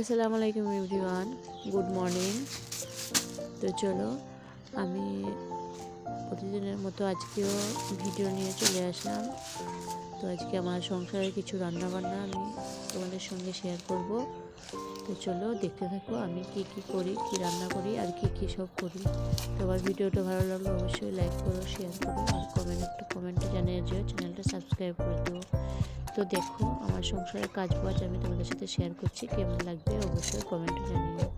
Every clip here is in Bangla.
আসসালামু আলাইকুম এভরিওয়ান, গুড মর্নিং। তো চলো, আমি প্রতিদিনের মতো আজকেও ভিডিও নিয়ে চলে আসলাম। তো আজকে আমার সংসারের কিছু রান্নাবান্না আমি তোমাদের সঙ্গে শেয়ার করব। তো চলো দেখতে থাকো আমি কি কি করি, কি রান্না করি আর কি কি সব করি। তো আমার ভিডিওটা ভালো লাগলে অবশ্যই লাইক করো, শেয়ার করো আর কমেন্টে জানিয়ে যেও, চ্যানেলটা সাবস্ক্রাইব করে দিও। তো দেখো আমার সংসারের কাজ বাজ আমি তোমাদের সাথে শেয়ার করছি, কেমন লাগবে অবশ্যই কমেন্টে জানিও।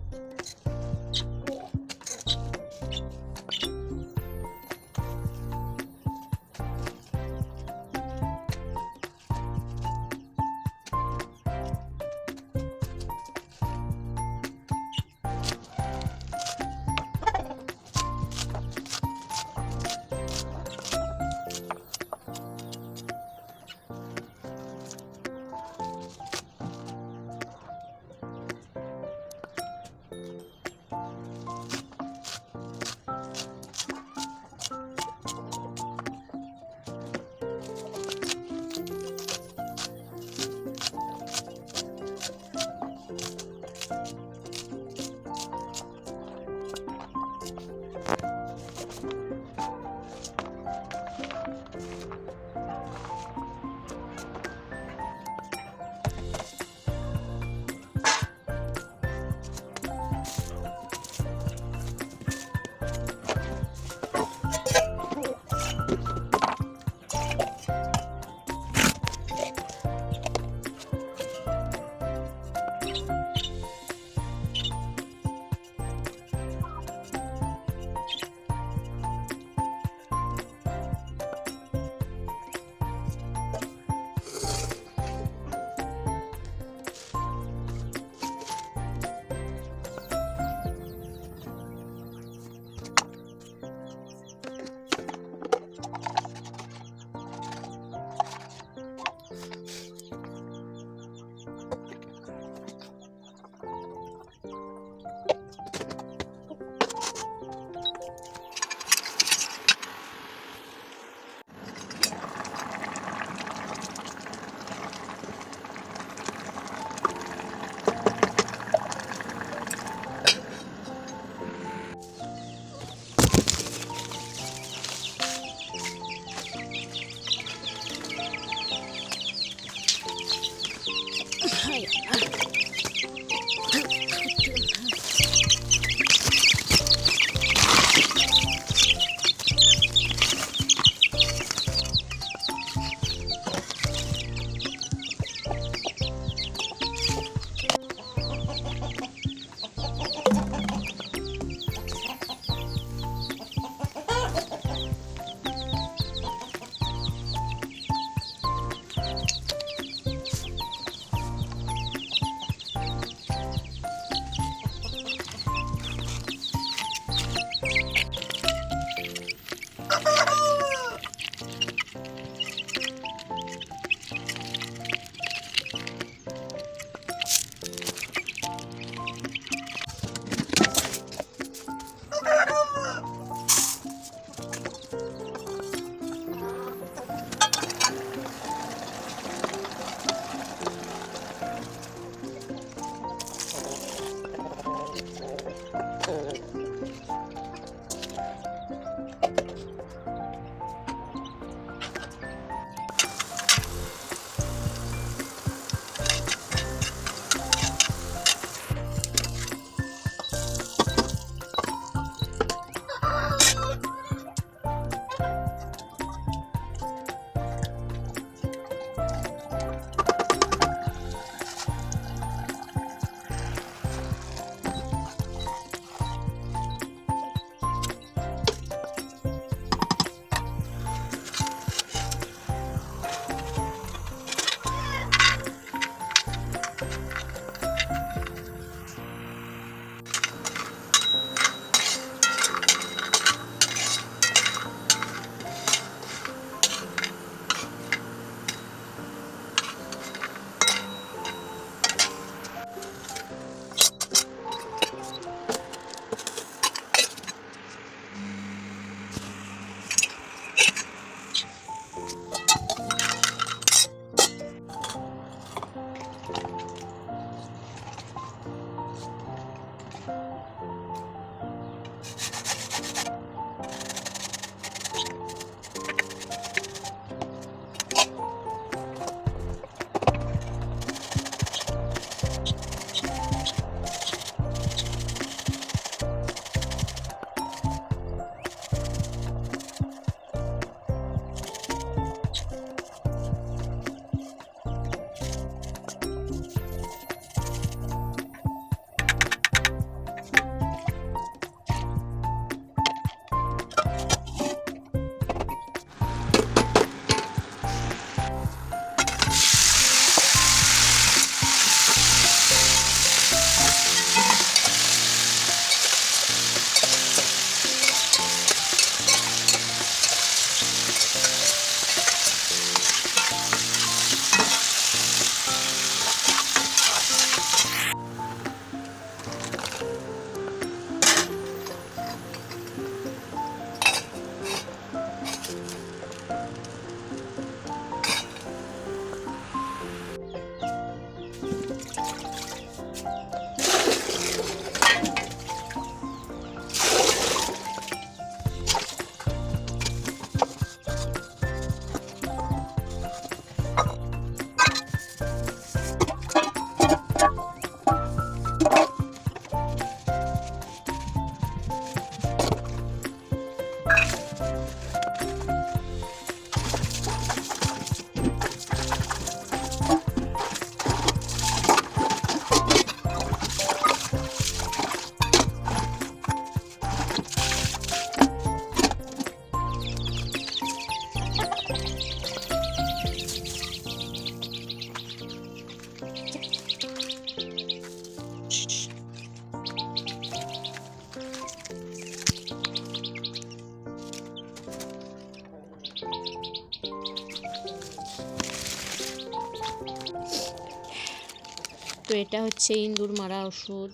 তো এটা হচ্ছে ইঁদুর মারা ওষুধ।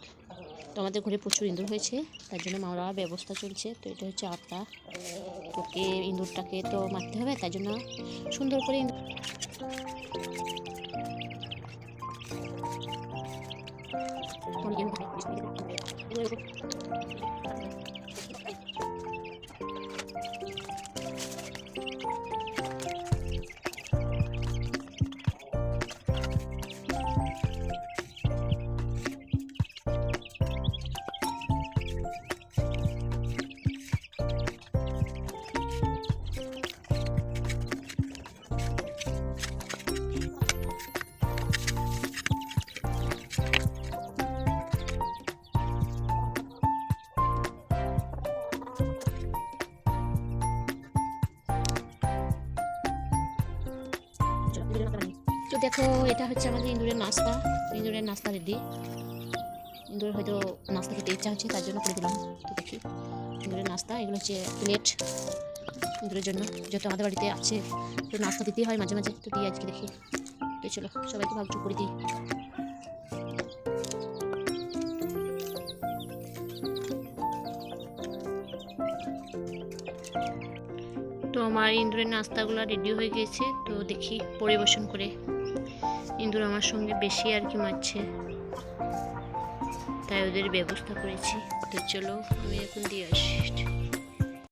তো আমাদের ঘরে প্রচুর ইঁদুর হয়েছে, তার জন্য মারার ব্যবস্থা চলছে। তো এটা হচ্ছে আটা, ওকে ইঁদুরটাকে তো মারতে হবে, তাই জন্য সুন্দর করে তো দেখো এটা হচ্ছে আমাদের ইঁদুরের নাস্তা রেডি। ইঁদুরের হয়তো নাস্তা খেতে ইচ্ছা হচ্ছে, তার জন্য করে দিলাম। তো দেখি ইঁদুরের নাস্তা, এগুলো হচ্ছে প্লেট ইঁদুরের জন্য, যেহেতু আমাদের বাড়িতে আছে তো নাস্তা দিতেই হয় মাঝে মাঝে, তো দিয়ে আজকে দেখি। তো চলো সবাইকে ভাগযোগ করে দিই। তো আমার ইঁদুরের নাস্তাগুলো রেডি হয়ে গেছে, তো দেখি পরিবেশন করে। ইঁদুর আমার সঙ্গে বেশি আর কি মারছে, তাই ওদের ব্যবস্থা করেছি। তো চলো আমি এখন দিয়ে আসি।